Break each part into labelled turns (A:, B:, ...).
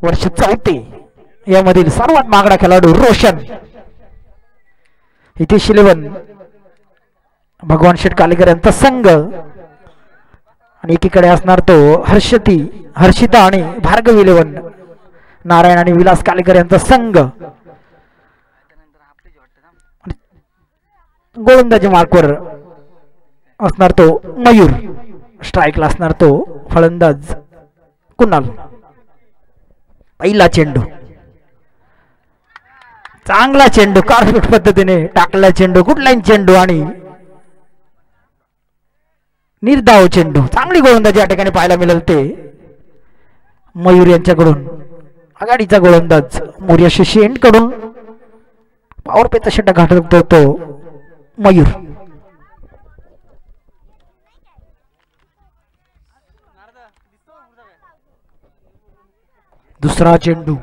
A: वर्ष 4 यामधील सर्वात महागडा खेळाडू रोशन. हितेश 11 भगवान शेठ कालेकर यांचा संघ आणि एकीकडे असणार तो हर्षिता आणि भार्गवी 11 नारायण आणि विलास कालेकर यांचा संघ. गोलंदाजी मार्कवर असणार तो मयूर. स्ट्राईकला असणार तो फलंदाज कुणाल. पहिला चेंडू चांगला चेंडू कारफिट पद्धतीने टाकला चेंडू. कुठलाही चेंडू आणि निर्धाव चेंडू. चांगली गोलंदाजी या ठिकाणी पाहायला मिळेल ते मयूर यांच्याकडून. आघाडीचा गोलंदाज मोर्या शेंड कडून पॉवर पेचा षटक गाठतो तो मयूर. दुसरा चेंडू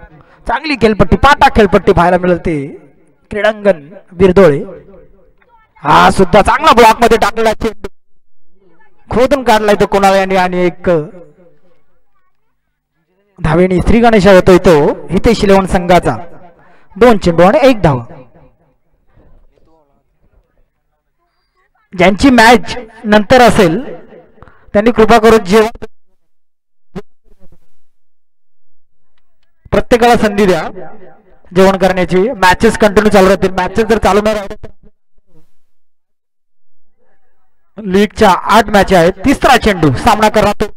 A: चांगली खेळपट्टी पाटा खेळपट्टी पाहायला मिळेल ते क्रीडांगण बिरदोळे. हा सुद्धा चांगला ब्लॉक मध्ये टाकलेला चेंडू खोदून काढलाय तो कोणाला आणि एक धावेने श्री गणेशा होतोय तो हितेश 11 संघाचा. 2 चेंडू आणि 1 धाव. ज्यांची मॅच नंतर असेल त्यांनी कृपा करून जेवण प्रत्येकाला संधी द्या जेवण करण्याची. मॅचेस कंटिन्यू चालू राहतील. मॅचेस जर चालू नाही राहिले लीगच्या 8 मॅच आहेत. तिसरा चेंडू सामना करणार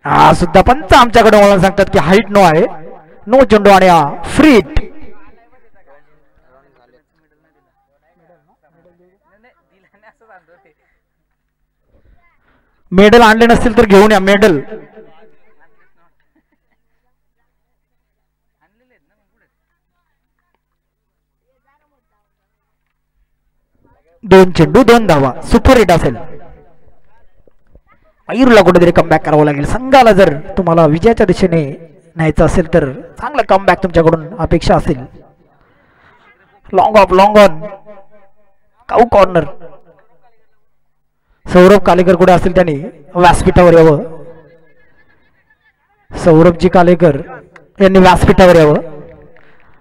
A: हा सुद्धा पंच आमच्याकडे मला सांगतात की हाईट नो आहे. 9 चेंडू आणि फ्री हिट. मेडल आणले नसतील तर घेऊन या मेडल. दोन चेंडू 2 धावा. सुपर हिट असेल. मयूरला कुठेतरी कमबॅक करावं लागेल. संघाला जर तुम्हाला विजयाच्या दिशेने न्यायचं असेल तर चांगला कमबॅक तुमच्याकडून अपेक्षा असेल. Long on cow corner. Saurabh Kalekar कुठे असेल त्यांनी व्यासपीठावर यावं. सौरभजी कालेकर यांनी व्यासपीठावर यावं.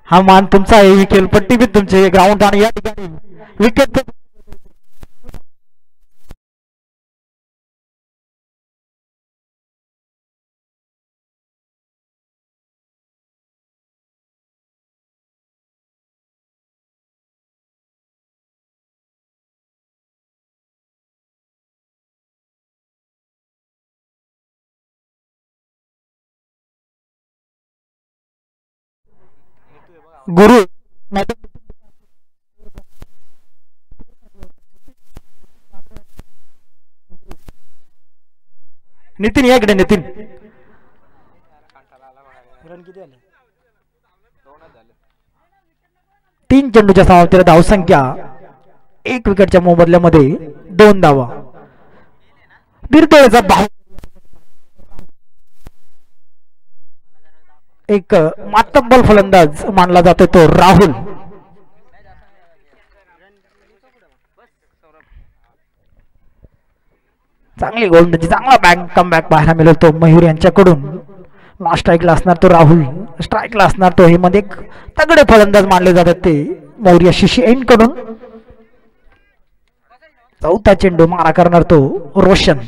A: हा मान तुमचा आहे. ही खेळपट्टी बी तुमचे ग्राउंड आणि या ठिकाणी विकेट गुरु नितीन या इकडे. नितीन रन किती आले? 3 चेंडूच्या समाप्तीला धावसंख्या 1 विकेटच्या मोबदल्यामध्ये 2 धावा. बिरदोळेचा भाव एक मातब्बल फलंदाज मानला जातो तो राहुल. चांगली गोलंदाजी चांगला कमबॅक पाहायला मिळेल तो मयूर यांच्याकडून. नॉन स्ट्राईकला असणार तो राहुल. स्ट्राईकला असणार तो हे मध्ये एक तगडे फलंदाज मानले जातात ते मौर्य शेंड कडून. चौथा चेंडू मारा करणार तो रोशन.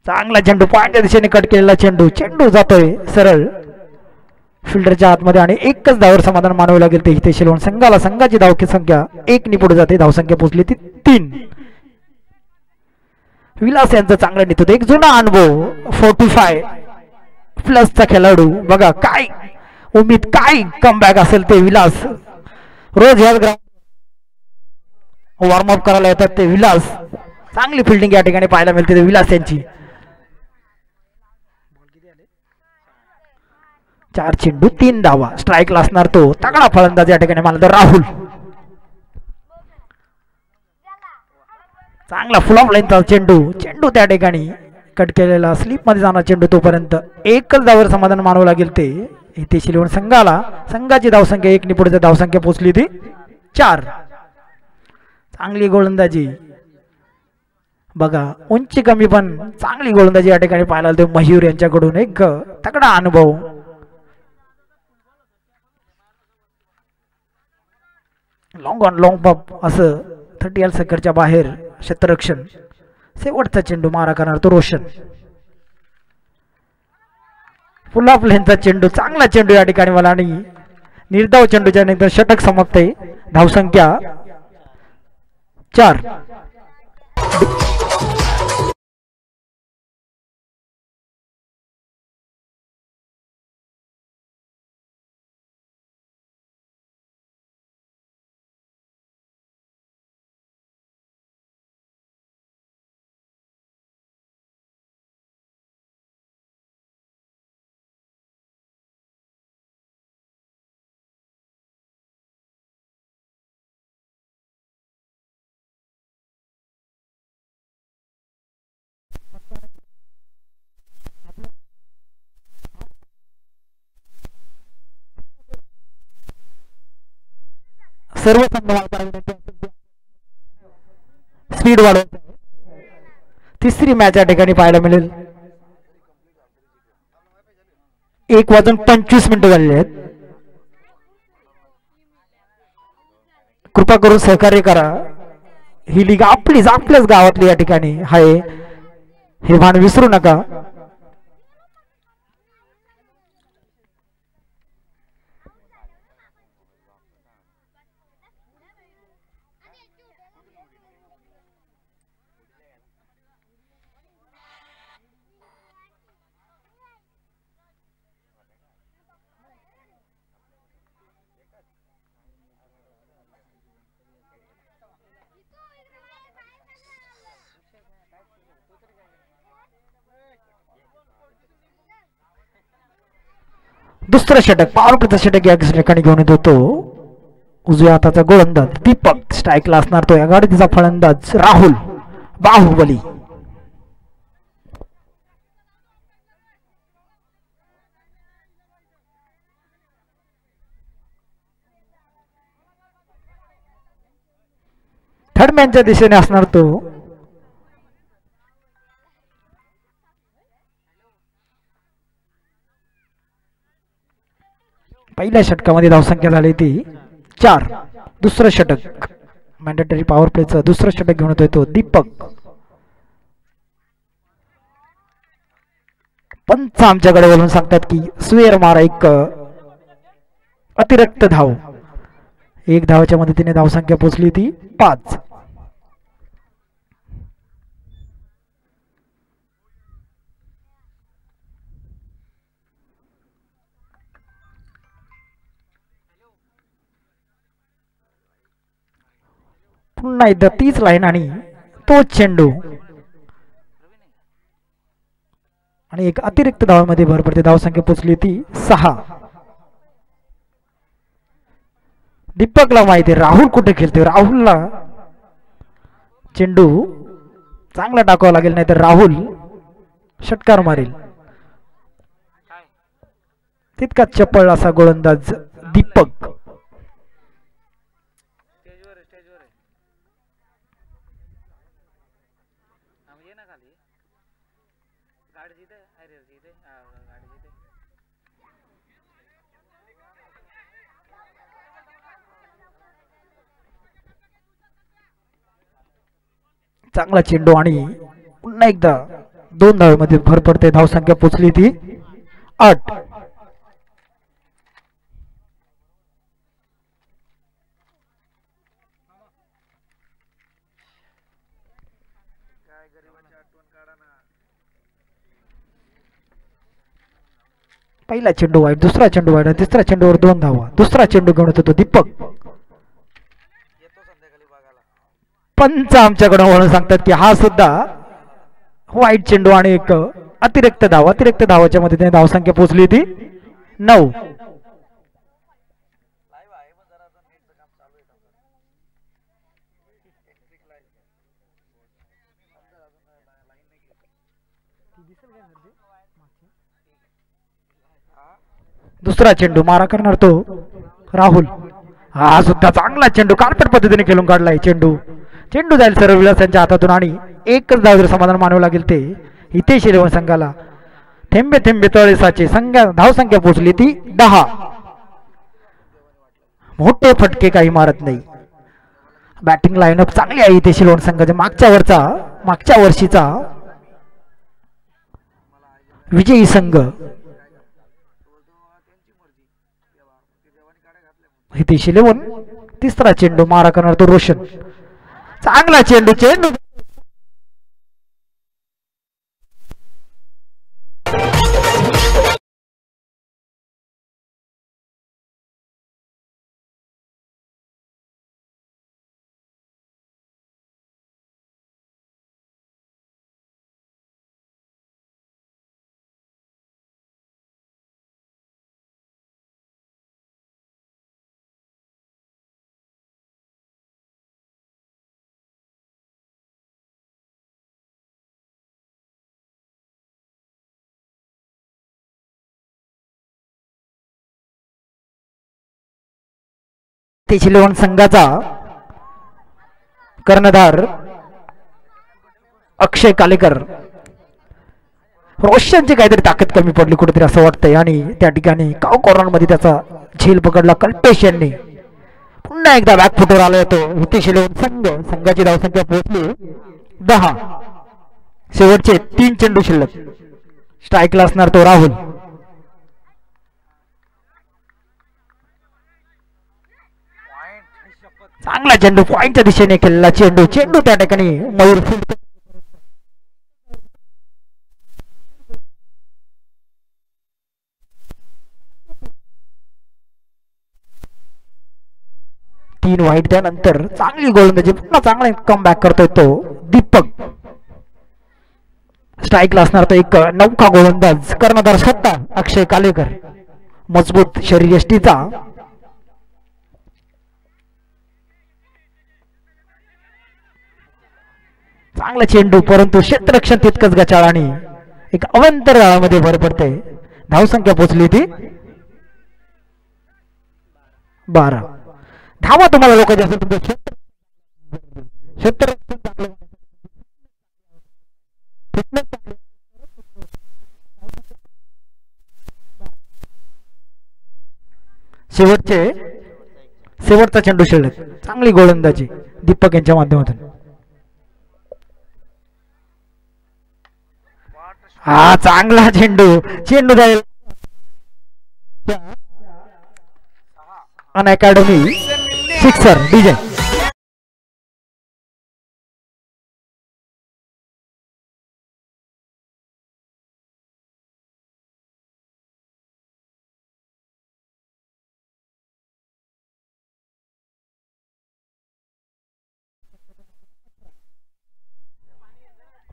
A: चांगला चेंडू पॉइंटच्या दिशेने कट केलेला चेंडू. चेंडू जातोय सरळ फिल्डरच्या आतमध्ये आणि एकच धावावर समाधान मानावे लागेल ते हितेश 11 संघाला. संघाची धावकी संख्या 1 नि पुढे जाते. धावसंख्या पोहोचली ती 3. विलास यांचा चांगला नेतृत्व. एक जुना अनुभव 45+ खेळाडू. बघा काय उमेद काय कमबॅक असेल ते विलास. रोज ह्याच ग्राउंड वॉर्मअप करायला येतात ते विलास. चांगली फिल्डिंग या ठिकाणी पाहायला मिळते ते विलास यांची. 4 चेंडू 3 धावा. स्ट्राईकला असणार तो तगडा फलंदाज या ठिकाणी मानला तर राहुल. चांगला फुल ऑफ लाईनचा चेंडू त्या ठिकाणी कट केलेला. स्लिप मध्ये जाणार चेंडू. तोपर्यंत एकच धावावर समाधान मानावं लागेल ते हितेश 11 संघाला. संघाची धावसंख्या 1 नि पुढे धावसंख्या पोहोचली ती 4. चांगली गोलंदाजी बघा उंची कमी पण चांगली गोलंदाजी या ठिकाणी पाहायला आली मयूर यांच्याकडून एक तगडा अनुभव. लॉंग ऑन लॉंग पॉप असं 30 सेकंडच्या बाहेर क्षेत्ररक्षण. शेवटचा चेंडू मारा करणार तो रोशन. फुल ऑफ लेनचा चेंडू चांगला चेंडू या ठिकाणी मला आणि निर्धाव चेंडूच्या नंतर षटक समाप्त आहे. धावसंख्या 4. सर्व स्पीड वाढवत. तिसरी मॅच या ठिकाणी पाहायला मिळेल. 1:25 झालेले आहेत. कृपा करून सहकार्य करा. ही लीग आपल्याच गावातली या ठिकाणी आहे हे भान विसरू नका. दुसरं षटक पॉवर प्लेचं षटक या ठिकाणी घेऊन येतो तो उजव्या हाताचा गोलंदाज दीपक. स्ट्राईकला असणार तो या गाडीचा फलंदाज राहुल बाहुबली. थर्ड मॅनच्या दिशेने असणार तो पहिल्या षटकामध्ये धावसंख्या झाली ती 4. दुसरं षटक मॅन्डेटरी पॉवर प्लेचं दुसरं षटक घेऊन येतोय तो दीपक. पंच आमच्याकडे बोलून सांगतात की स्वेर मारा एक अतिरिक्त धाव. 1 धावाच्या मदतीने धावसंख्या पोहोचली ती 5. पुन्हा एकदा तीच लाईन आणि तोच चेंडू आणि एक अतिरिक्त धावामध्ये भर पडते. धावसंख्या पोचली ती 6. दीपकला माहिती राहुल कुठे खेळतोय. राहुलला चेंडू चांगला टाकावा लागेल नाही तर राहुल षटकार मारेल. तितकाच चपळ असा गोलंदाज दीपक. चांगला चेंडू आणि पुन्हा एकदा 2 धावेमध्ये भर पडते. धावसंख्या पोचली ती 8. पहिला चेंडू वाईट, दुसरा चेंडू वाईट, तिसरा चेंडूवर 2 धावा. दुसरा चेंडू घेऊन येतो तो दीपक. पंच आमच्याकडे म्हणून सांगतात की हा सुद्धा वाईट चेंडू आणि एक अतिरिक्त धाव. अतिरिक्त धावाच्या मदतीने धावसंख्या पोहोचली ती 9. दुसरा चेंडू मारा करणार तो राहुल. हा सुद्धा चांगला चेंडू कार्पेट पद्धतीने खेळून काढलाय. चेंडू जाईल सर्व विलास यांच्या हातातून आणि एकच धाव जर समाधान मानावं लागेल ते हितेश इलेव्हन संघाला. थेंबे थेंबे तळे साचे धावसंख्या पोहोचली ती 10. मोठे फटके काही मारत नाही. बॅटिंग लाईनअप चांगली आहे हितेश इलेव्हन संघाच्या. मागच्या वर्षीचा विजयी संघ हितेश इलेव्हन. तिसरा चेंडू मारा करणार तो रोशन. चांगला चेंडू हितेश इलेव्हन संघाचा कर्णधार अक्षय कालेकर. रोशनची काहीतरी ताकद कमी पडली कुठेतरी असं वाटतंय आणि त्या ठिकाणी काव कॉर्नर मध्ये त्याचा झेल पकडला कल्पेश यांनी. पुन्हा एकदा बॅकफुटवर आला येतो हितेश इलेव्हन संघाची धावसंख्या पोहोचली 10. शेवटचे 3 चेंडू शिल्लक. स्ट्राईकला असणार तो राहुल. चांगला चेंडू पॉइंटच्या दिशेने खेळला चेंडू त्या ठिकाणी मयूर 3 वाईट. त्यानंतर चांगली गोलंदाजी पुन्हा चांगला कम बॅक करतोय तो दीपक. स्ट्राईकला असणार तो एक नौका गोलंदाज कर्णधार स्वतः अक्षय कालेकर. मजबूत शरीरयष्टीचा. चांगला चेंडू परंतु क्षेत्ररक्षण तितकंच गचाळ आणि एक अवंतराळामध्ये भर पडते. धावसंख्या पोहोचली ती 12. धावा तुम्हाला लोक जास्त तुमचं क्षेत्ररक्षण शेवटचा चेंडू शिल्लक. चांगली गोलंदाजी दीपक यांच्या माध्यमातून. हा चांगला चेंडू जाईल अनअकॅडमी सिक्सर डीजे.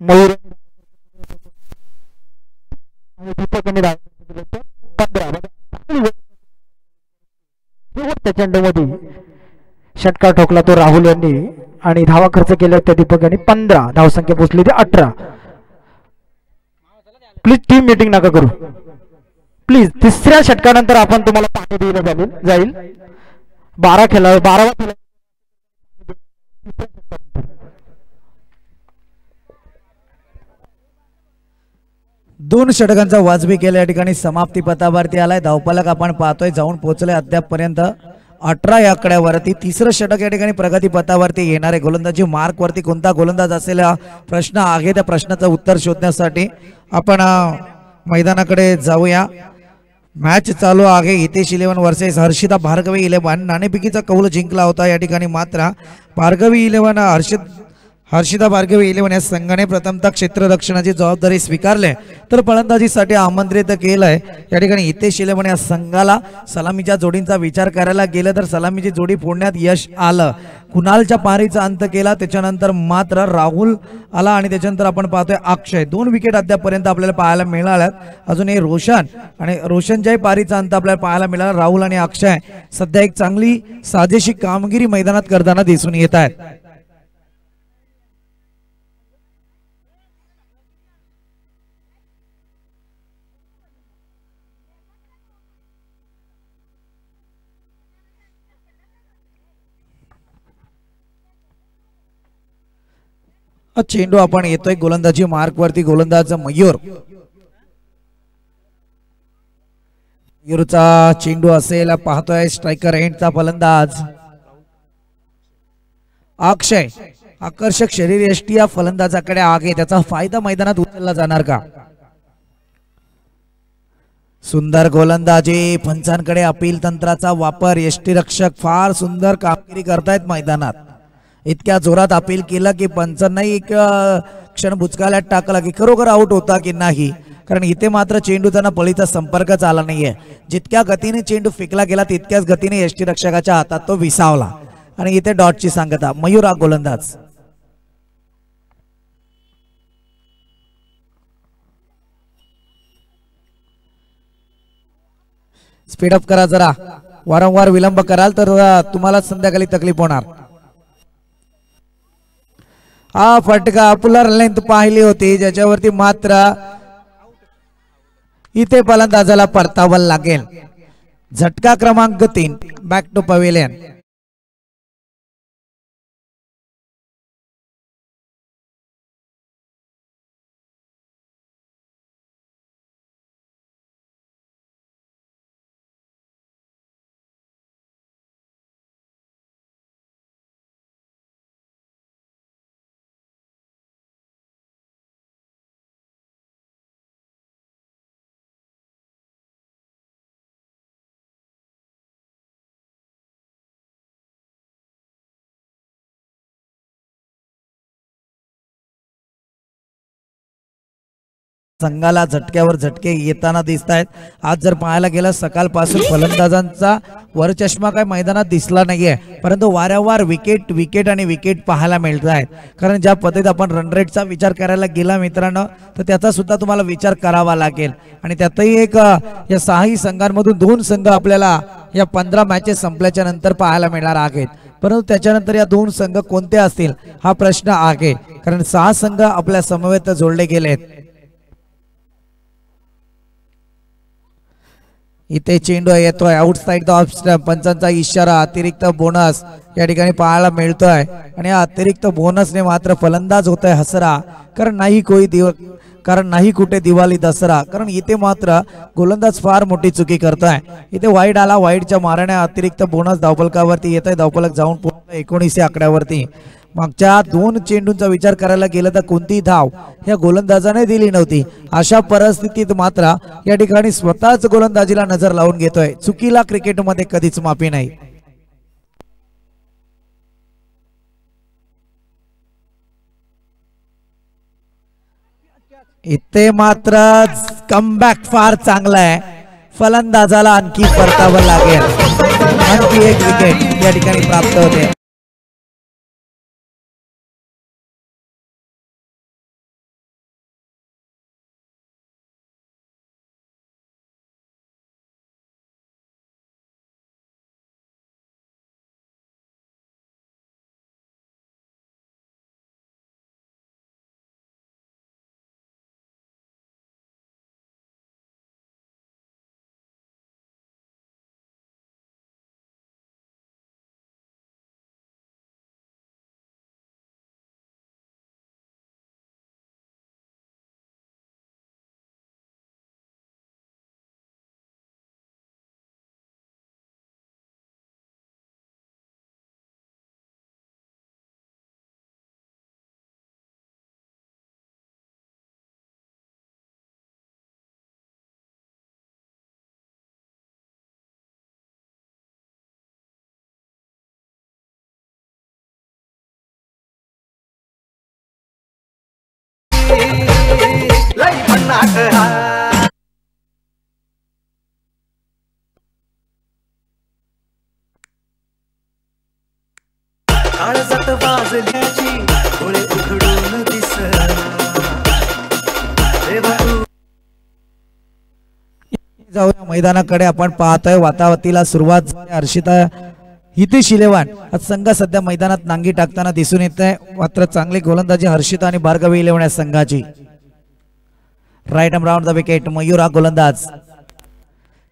A: मयूर दीपक यांनी 15. शेवटच्या चेंडूमध्ये षटकार ठोकला तो राहुल यांनी आणि धावा खर्च केला त्या दीपक यांनी. 15. धावसंख्या पोहोचली ते 18. प्लीज टीम मीटिंग नका करू प्लीज. तिसऱ्या षटकानंतर आपण तुम्हाला पाणी दिलं जाईल. 12 खेळा 12 खेळा.
B: 2 षटकांचा वाजवी केला. या ठिकाणी समाप्ती पथावरती आलाय. धावफलक आपण पाहतोय जाऊन पोहोचले अद्यापपर्यंत 18 या आकड्यावरती. तिसरं षटक या ठिकाणी प्रगती पथावरती येणार आहे. गोलंदाजी मार्क वरती कोणता गोलंदाज असेल हा प्रश्न आहे. त्या प्रश्नाचं उत्तर शोधण्यासाठी आपण मैदानाकडे जाऊया. मॅच चालू आहे. Hitesh eleven versus Harshita Bhargavi eleven. नाणेफेकीचा कौल जिंकला होता या ठिकाणी. मात्र भार्गवी इलेव्हन हर्षिता भार्गवी इलेव्हन या संघाने प्रथमतः क्षेत्ररक्षणाची जबाबदारी स्वीकारली तर फलंदाजीसाठी आमंत्रित केलंय. या ठिकाणी हितेश इलेव्हन या संघाला सलामीच्या जोडींचा विचार करायला गेलं तर सलामीची जोडी फोडण्यात यश आलं. कुणालच्या पारीचा अंत केला. त्याच्यानंतर मात्र राहुल आला आणि त्याच्यानंतर आपण पाहतोय अक्षय. 2 विकेट अद्यापपर्यंत आपल्याला पाहायला मिळाल्यात. अजून हे रोशनच्याही पारीचा अंत आपल्याला पाहायला मिळाला. राहुल आणि अक्षय सध्या एक चांगली साजेशी कामगिरी मैदानात करताना दिसून येत आहेत. चेंडू आपण येतोय गोलंदाजी मार्क वरती, गोलंदाज मयूर. मयूरचा चेंडू असेल, पाहतोय स्ट्रायकर एंडचा फलंदाज अक्षय. आकर्षक शरीर यष्टी या फलंदाजाकडे आगे, त्याचा फायदा मैदानात उचलला जाणार का? सुंदर गोलंदाजी, पंचांकडे अपील तंत्राचा वापर. यष्टीरक्षक फार सुंदर कामगिरी करतायत मैदानात. इतक्या जोरात अपील केलं की पंचांनाही एक क्षण बुचकाल्यात टाकला की खरोखर आउट होता की नाही, कारण इथे मात्र चेंडू त्यांना पळीचा संपर्कच आला नाहीये. जितक्या गतीने चेंडू फेकला गेला तितक्याच गतीने यष्टीरक्षकाच्या हातात तो विसावला आणि इथे डॉटची सांगता. मयूर हा गोलंदाज. स्पीडअप करा जरा, वारंवार विलंब कराल तर तुम्हाला संध्याकाळी तकलीफ होणार. हा फटका अपुलर लेंथ पाहिली होती, ज्याच्यावरती मात्र इथे फलंदाजाला परतावं लागेल. झटका क्रमांक 3, बॅक टू पवेलियन. संघाला झटक्यावर झटके येताना दिसत आहेत. आज जर पाहायला गेलं सकाळपासून फलंदाजांचा वरचष्मा काय मैदानात दिसला नाहीये, परंतु वारंवार विकेट आणि विकेट पाहायला मिळत आहेत. कारण ज्या पद्धतीत आपण रन रेटचा विचार करायला गेला मित्रांनो, तर त्याचा सुद्धा तुम्हाला विचार करावा लागेल. आणि त्यातही एक या 6ही संघांमधून 2 संघ आपल्याला या 15 मॅचेस संपल्याच्या नंतर पाहायला मिळणार आहेत. परंतु त्याच्यानंतर या 2 संघ कोणते असतील हा प्रश्न आहे, कारण 6 संघ आपल्या समवेत जोडले गेलेत. इथे चेंडू येतोय आउटसाइड द ऑफ स्टंप. पंचांचा इशारा, अतिरिक्त बोनस या ठिकाणी पाहायला मिळतोय आणि या अतिरिक्त बोनसने मात्र फलंदाज होतोय हसरा, कारण नाही कुठे दिवाळी दसरा. कारण इथे मात्र गोलंदाज फार मोठी चुकी करतोय. इथे वाईड आला, वाईडच्या मारणे अतिरिक्त बोनस धावफलकावरती येत आहे. धावफलक जाऊन पोहोचला 19 आकड्यावरती. मागच्या 2 चेंडूंचा विचार करायला गेलं तर कोणती धाव या गोलंदाजाने दिली नव्हती. अशा परिस्थितीत मात्र या ठिकाणी स्वतःच गोलंदाजीला नजर लावून घेतोय. चुकीला क्रिकेटमध्ये कधीच माफी नाही. इथे मात्र कमबॅक फार चांगला आहे. फलंदाजाला आणखी परतावं लागेल. आणखी एक विकेट या ठिकाणी प्राप्त होते. जाऊया मैदानाकडे. आपण पाहतोय वातावतीला सुरुवात झाली. हर्षिता इथे शिलेवान संघ सध्या मैदानात नांगी टाकताना दिसून येत आहे. मात्र चांगली गोलंदाजी हर्षिता आणि भार्गवी इलेव्हन संघाची. Right arm round the wicket. Mayur हा गोलंदाज.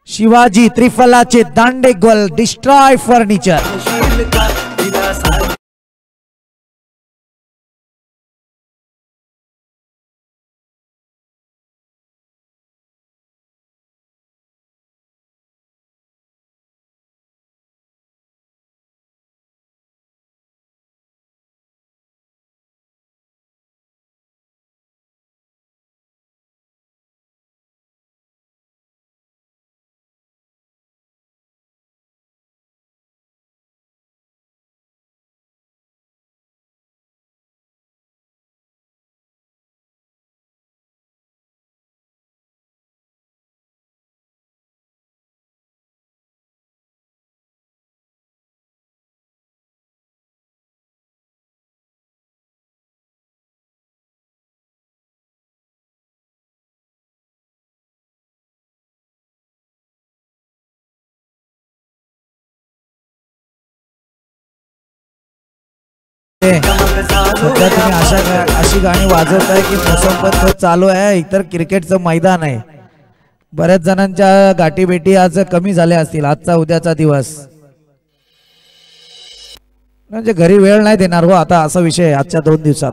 B: शिवाजी त्रिफलाचे दांडे गोल. Destroy furniture. सध्या तुम्ही अशी गाणी वाजवताय की मोसम पण चालू आहे, इतर क्रिकेटचं मैदान आहे. बऱ्याच जणांच्या गाठीभेटी आज कमी झाल्या असतील आजचा उद्याचा दिवस. म्हणजे घरी वेळ नाही देणार हो आता, असा विषय आहे आजच्या 2 दिवसात.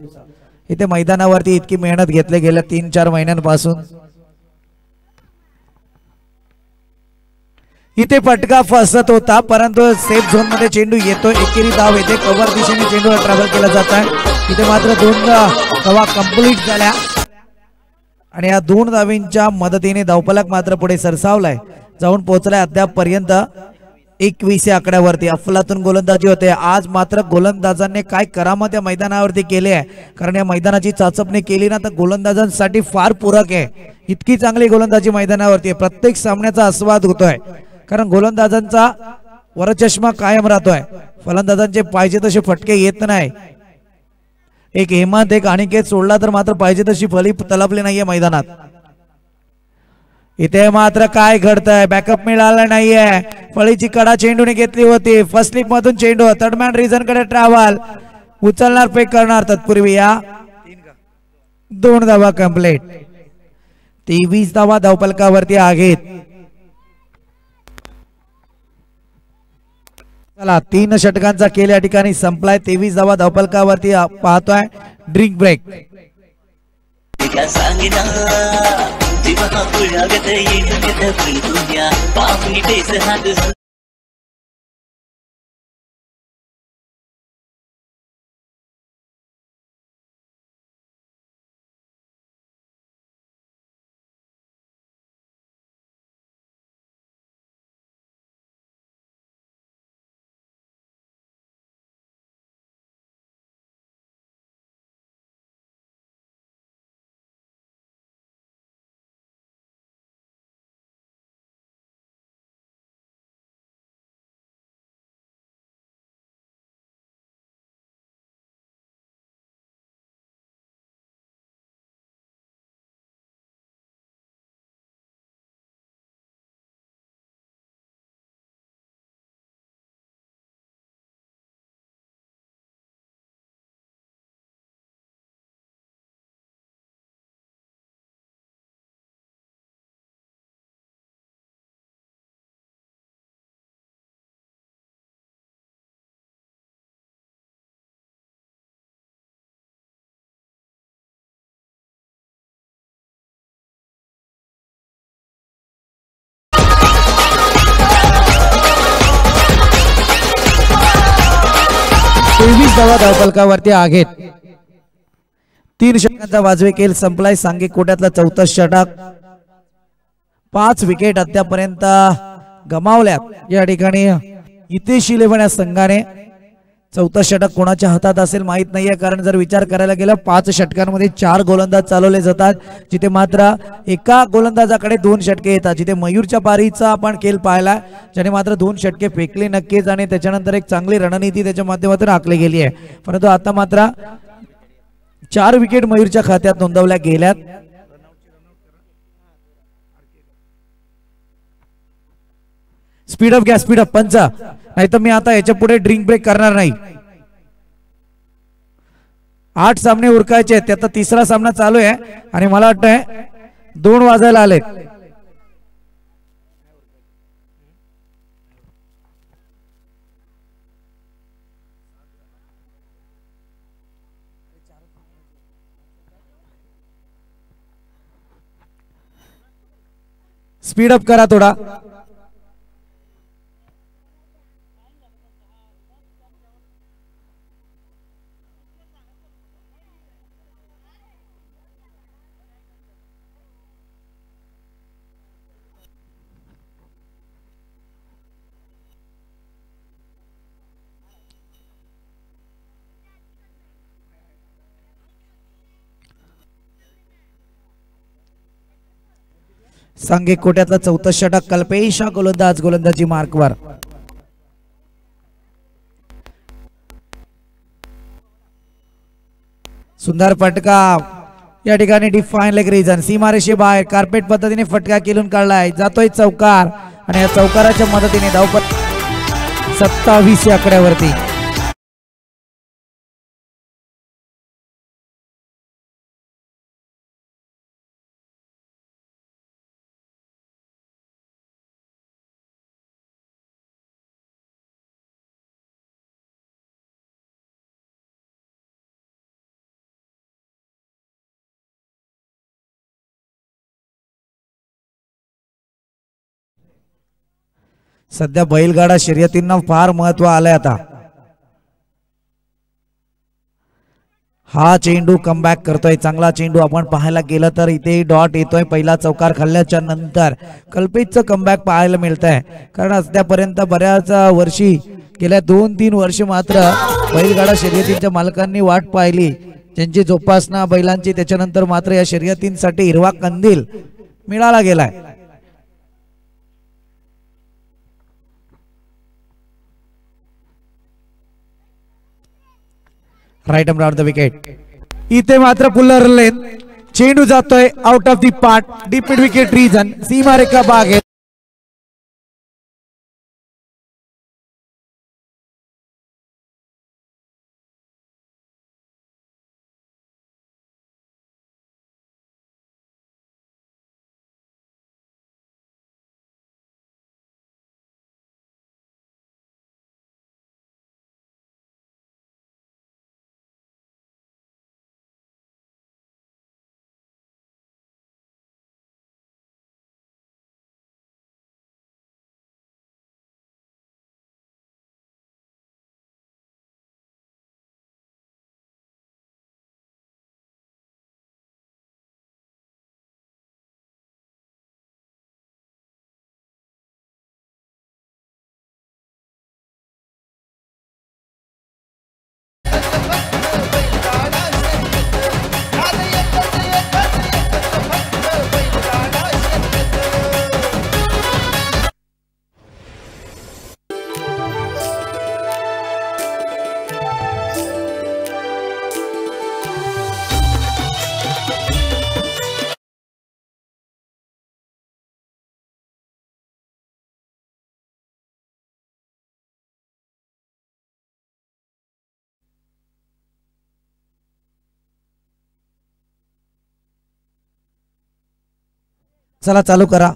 B: इथे मैदानावरती इतकी मेहनत घेतली गेल्या 3-4 महिन्यांपासून. इथे फटका फसत होता परंतु सेफ झोन मध्ये चेंडू येतो. एकेरी धाव येते, कव्हर दिशेने चेंडू ट्रॅव्हल केला जात आहे. इथे मात्र 2 धावा कंप्लीट झाल्या आणि या 2 धावींच्या मदतीने धावफलक मात्र पुढे सरसावलाय, जाऊन पोहोचलाय अद्याप पर्यंत 21 या आकड्यावरती. अफलातून गोलंदाजी होते आज. मात्र गोलंदाजांनी काय करामत या मैदानावरती केली आहे, कारण या मैदानाची चाचपणी केली ना तर गोलंदाजांसाठी फार पूरक आहे. इतकी चांगली गोलंदाजी मैदानावरती आहे, प्रत्येक सामन्याचा आस्वाद होतोय कारण गोलंदाजांचा वरचष्मा कायम राहतोय. फलंदाजांचे पाहिजे तसे फटके येत नाही. एक हेमंत एक अनिकेत सोडला तर मात्र पाहिजे तशी फळी तलपली नाहीये मैदानात. इथे मात्र काय घडतंय, बॅकअप मिळाला नाहीये. फळीची कडा चेंडूने घेतली होती, फर्स्ट स्लिप मधून चेंडू थर्ड मॅन रिझन कडे ट्रॅव्हल, उचलणार फेक करणार. तत्पूर्वी या 2 धावा कंप्लीट. 23 धावा धावफलकावरती आहेत. चला 3 षटकांचा खेळ या ठिकाणी संपलाय. 23 धावा धावफलकावरती पाहतोय. Drink break. धावा धावफलकावरती आहेत. 3 षटकांचा वाजवी खेळ संपलाय. सांघिक कोट्यातला 4था षटक. 5 विकेट अद्यापर्यंत गमावल्यात या ठिकाणी हितेश 11 या संघाने. 4था षटक कोणाच्या हातात असेल माहित नाहीये, कारण जर विचार करायला गेला 5 षटकांमध्ये 4 गोलंदाज चालवले जातात, जिथे मात्र एका गोलंदाजाकडे 2 षटके येतात. जिथे मयूरच्या पारीचा आपण खेळ पाहिला, ज्याने मात्र 2 षटके फेकले नक्कीच आणि त्याच्यानंतर एक चांगली रणनीती त्याच्या माध्यमातून आखली गेली आहे. परंतु आता मात्र 4 विकेट मयूरच्या खात्यात नोंदवल्या गेल्यात. स्पीडअप घ्या, स्पीडअप पंच, नाही तर मी आता याच्या पुढे ड्रिंक ब्रेक करणार नाही. 8 सामने उरकायचे, त्याचा 3रा सामना चालू आहे आणि मला वाटतंय 2 वाजायला आलेत. स्पीडअप करा थोडा. सांघिक कोट्यातला 4था षटक. कल्पेश गोलंदाजी मार्कवर. सुंदर फटका या ठिकाणी. डिफाईन लेग रिजन, सीमारेषे बाहेर कार्पेट पद्धतीने फटका केलून काढलाय, जातोय चौकार आणि या चौकाराच्या मदतीने धावपट 27 या आकड्यावरती. सध्या बैलगाडा शर्यतींना फार महत्व आलंय आता. हा चेंडू कमबॅक करतोय. चांगला चेंडू आपण पाहायला गेलं तर इथे डॉट येतोय. पहिला चौकार खाल्ल्याच्या नंतर कल्पेशचं कमबॅक पाहायला मिळत आहे. कारण आतापर्यंत बऱ्याच वर्षी गेल्या 2-3 वर्ष मात्र बैलगाडा शर्यतींच्या मालकांनी वाट पाहिली, ज्यांची जोपासना बैलांची, त्याच्यानंतर मात्र या शर्यतींसाठी हिरवा कंदील मिळाला गेलाय. Right arm round the wicket. इथे मात्र पुलर लेन चेंडू जातोय out of the park. Deep mid wicket region. सीमारेखा बाहेर. चला चालू करा.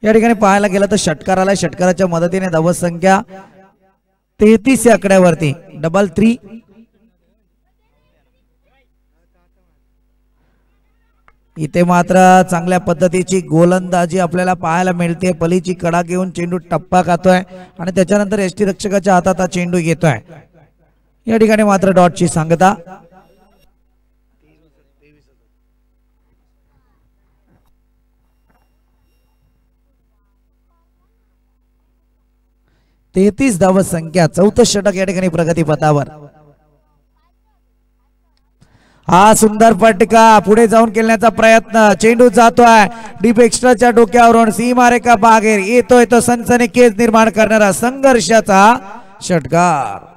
B: या ठिकाणी पाहायला गेलं तर षटकार आलाय. षटकाराच्या मदतीने धावसंख्या 33 या आकड्यावरती. 3-3. इथे मात्र चांगल्या पद्धतीची गोलंदाजी आपल्याला पाहायला मिळते. पलीची कडा घेऊन चेंडू टप्पा खातोय आणि त्याच्यानंतर यष्टीरक्षकाच्या हातात हा चेंडू घेतोय. या ठिकाणी मात्र डॉटची सांगता. तेहतीस धाव संख्या. 4थं षटक या ठिकाणी प्रगती पथावर. हा सुंदर फटका पुढे जाऊन खेळण्याचा प्रयत्न. चेंडू जातोय डीप एक्स्ट्राच्या डोक्यावरून. सीमारेखा बाहेर येतोय तो सनसनीखेज निर्माण करणारा संघर्षाचा षटकार.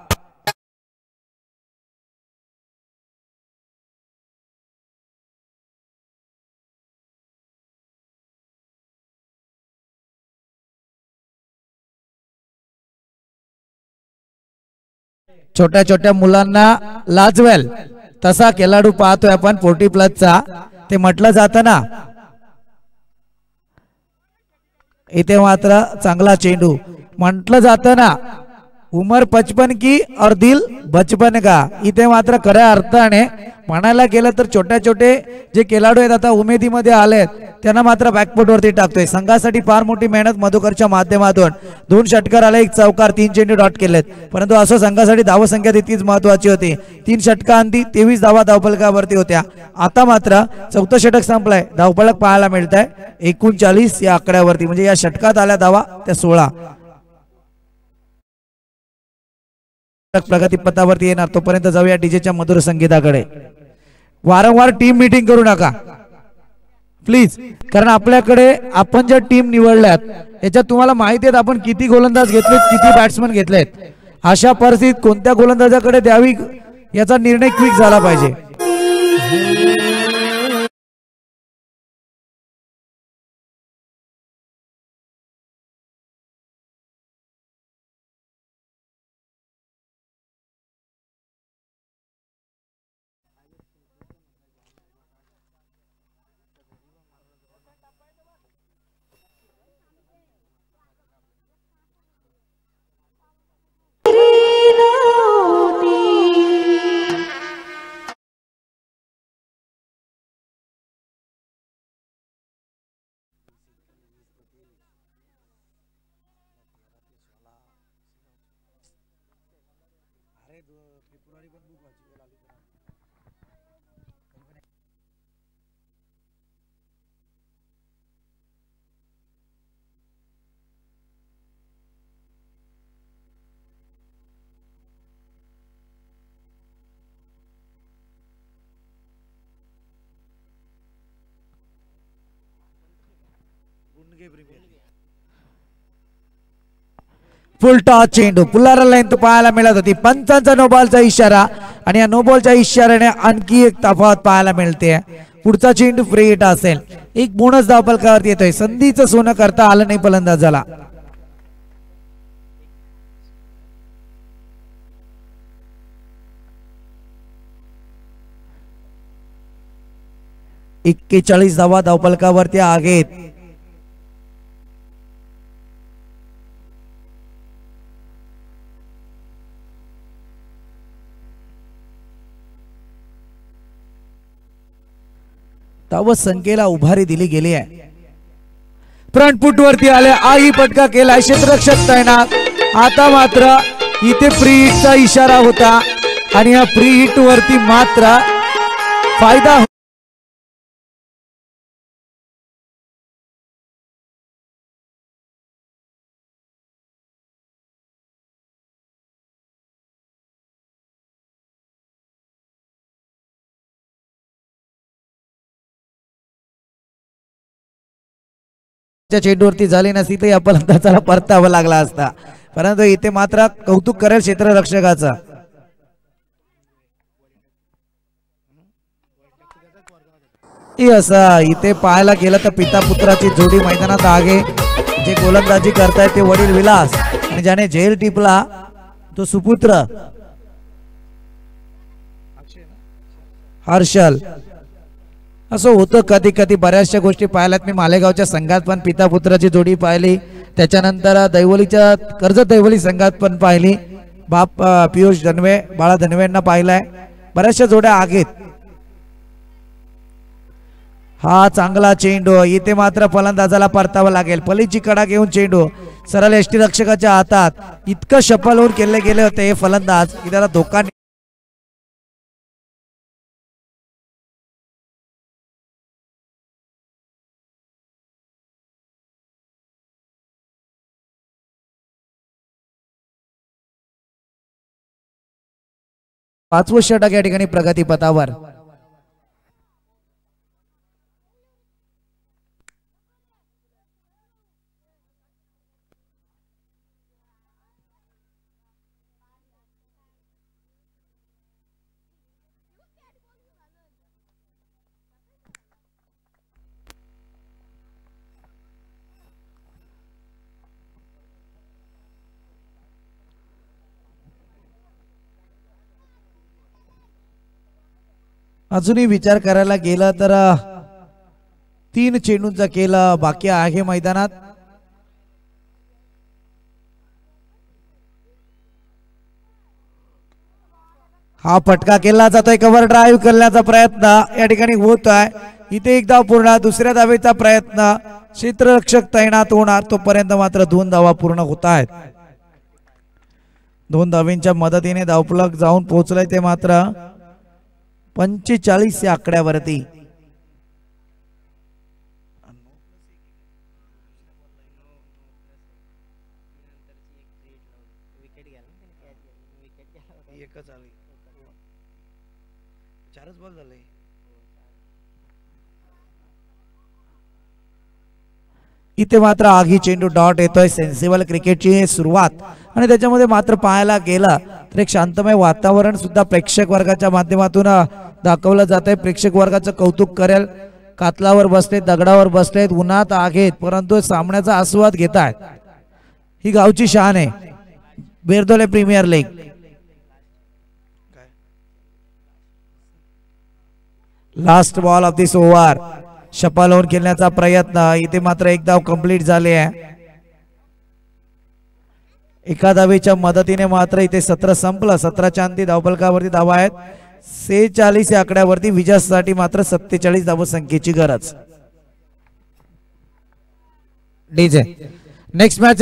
B: छोट्या छोट्या मुलांना लाजवेल तसा खेळाडू पाहतोय आपण 40+चा. ते म्हटलं जातं ना. इथे मात्र चांगला चेंडू. म्हटलं जातं ना, उमर 55 की और दिल बचपन का. इथे मात्र खऱ्या अर्थाने म्हणायला गेलं तर छोट्या छोटे जे खेळाडू आहेत आता उमेदीमध्ये आलेत त्यांना मात्र बॅकफुट वरती टाकतोय. संघासाठी फार मोठी मेहनत मधुकरच्या माध्यमातून. 2 षटकार आले, 1 चौकार, 3 चेंडू डॉट केलेत. परंतु असं संघासाठी धावसंख्या तितकीच महत्वाची होती. 3 षटकांती 23 धावा धावफलकावरती होत्या. आता मात्र 4थं षटक संपलंय. धावफलक पाहायला मिळत आहे 39 या आकड्यावरती. म्हणजे या षटकात आल्या धावा त्या 16. प्रगती पथावरती येणार. तोपर्यंत जाऊया डीजेच्या मधुर संगीताकडे. वारंवार टीम मीटिंग करू नका प्लीज, कारण आपल्याकडे आपण ज्या टीम निवडल्यात याच्यात तुम्हाला माहिती आहे आपण किती गोलंदाज घेतलेत, किती बॅट्समन घेतलेत. अशा परिस्थितीत कोणत्या गोलंदाजाकडे द्यावी याचा निर्णय क्विक झाला पाहिजे. फुल टॉस चेंडू पुलारा लाईन तो पाहायला मिळत होती. पंचांचा नो बॉलचा इशारा आणि या नो बॉलच्या इशाऱ्याने आणखी एक तफावत पाहायला मिळते. पुढचा चेंडू फ्री हिट असेल. एक बोनस धाव फलकावरती येतोय. संधीचं सोनं करता आलं नाही फलंदाजाला. एक्केचाळीस धावा धावफलकावरती आहेत. धावत संख्येला उभारी दिली गेली आहे. फ्रंट फुट वरती आले. आही पटका केला. क्षेत्ररक्षक तैनात. आता मात्र इथे फ्री हिटचा इशारा होता आणि या फ्री हिट वरती मात्र फायदा चेंडूवरती झाली नसती तर या फलंदाजाला परतावा लागला असता. परंतु इथे मात्र कौतुक करेल क्षेत्ररक्षकाचा. असं इथे पाहायला गेलं तर पिता पुत्राची जोडी मैदानात आहे. जे गोलंदाजी करतायत ते वडील विलास आणि ज्याने झेल टिपला तो सुपुत्र हर्षल. असं होतं कधी कधी. बऱ्याचशा गोष्टी पाहिल्यात मी. मालेगावच्या संघात पण पिता पुत्राची जोडी पाहिली. त्याच्यानंतर दैवलीच्या कर्जत दैवली संघात पण पाहिली. बाप पियुष धनवे बाळा धनवेंना पाहिलाय. बऱ्याचशा जोड्या आहेत. हा चांगला चेंडू. इथे मात्र फलंदाजाला परतावा लागेल. पलीची कडा घेऊन चेंडू सरळ यष्टीरक्षकाच्या हातात. इतकं शपल होऊन केले गेले होते हे फलंदाज की त्याला धोका. पाचवं षटक या ठिकाणी प्रगती पथावर. अजूनही विचार करायला गेला तर 3 चेंडूंचा केला बाकी आहे मैदानात. हा फटका केला जातोय. कव्हर ड्राईव्ह करण्याचा प्रयत्न या ठिकाणी होत आहे. इथे एक धाव पूर्ण. दुसऱ्या धावेचा प्रयत्न. क्षेत्ररक्षक तैनात होणार तोपर्यंत मात्र 2 धावा पूर्ण होत आहेत. 2 धावींच्या मदतीने धावफलक जाऊन पोहोचलाय ते मात्र 45 या आकड्यावरती. इथे मात्र आगी चेंडू डॉट येतोय. सेन्सिबल क्रिकेटची सुरुवात आणि त्याच्यामध्ये मात्र पाहायला गेला तर एक शांतमय वातावरण सुद्धा प्रेक्षक वर्गाच्या माध्यमातून दाखवलं जात आहे. प्रेक्षक वर्गाचं कौतुक करेल. कातलावर बसलेत, दगडावर बसलेत, उन्हात आहेत, परंतु सामन्याचा आस्वाद घेत आहेत. ही गावची शान आहे. Berdole premier league. Last ball of this over. Shuffle होऊन खेळण्याचा प्रयत्न. इथे मात्र एक धाव कंप्लीट झाले आहे. एका धावेच्या मदतीने मात्र इथे सत्र संपलं. 17च्या अंती धावफलकावरती धावा आहेत 46 या आकड्यावरती. विजयासाठी मात्र 47 धावसंख्येची गरज. DJ next match